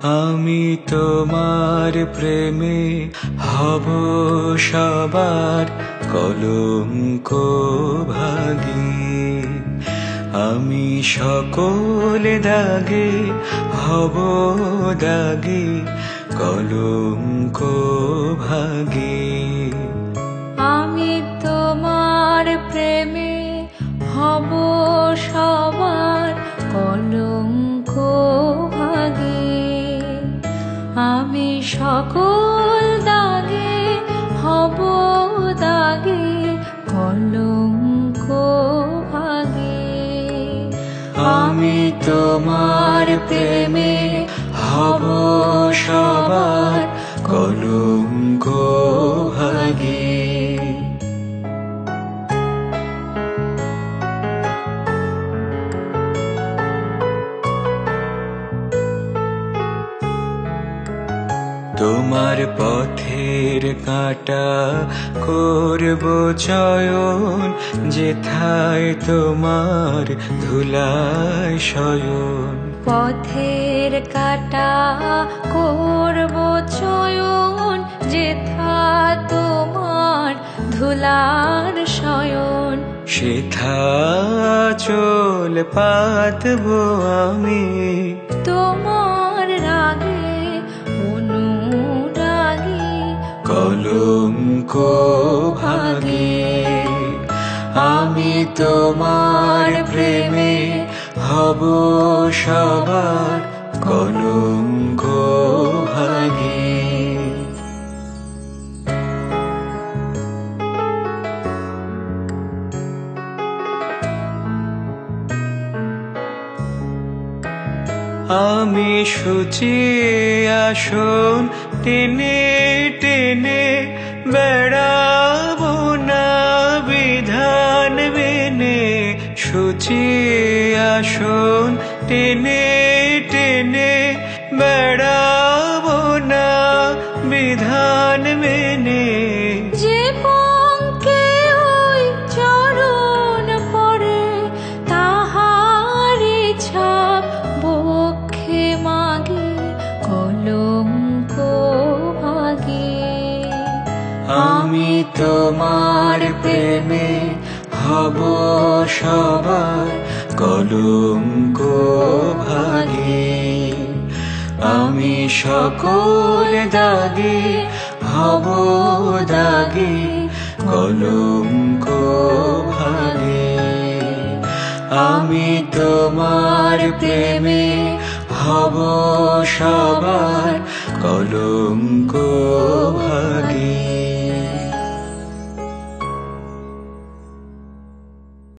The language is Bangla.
আমি তোমার প্রেমে হব সবার কলঙ্ক ভাগী। আমি সকল দাগে হব দাগী, কলঙ্ক ভাগী। আমি তোমার প্রেমে হব সবার কলঙ্ক ভাগী। আমি সকল দাগে হব দাগী, কলঙ্ক ভাগী। আমি তোমার প্রেমে হব সবার কলঙ্ক ভাগী। তোমার পথের কাঁটা করব চয়ন, যেথায় তোমার ধুলায় শয়ন। পথের কাঁটা করব চয়ন, যেথা তোমার ধুলার শয়ন। সেথা চল পাতব আমি তোমার রাগে অনুরাগী, কলঙ্ক ভাগী। আমি তোমার প্রেমে হব সবার কলঙ্ক ভাগী। আমি শুচিয়ে আসন টেনে টেনে বেড়াবো না বিধান মেনে। শুচিয়ে আসন টেনে টেনে বেড়াবো না বিধান মেনে। যে পঙ্কে ওই চরণ পড়ে, তাহারি ছাপ বক্ষে মাগে, কলঙ্ক ভাগী। আমি তোমার প্রেমে হব সবার কলঙ্ক ভাগী। আমি সকল দাগে হব দাগী, কলঙ্ক ভাগী। আমি তোমার প্রেমে হব সবার কলঙ্ক ভাগী।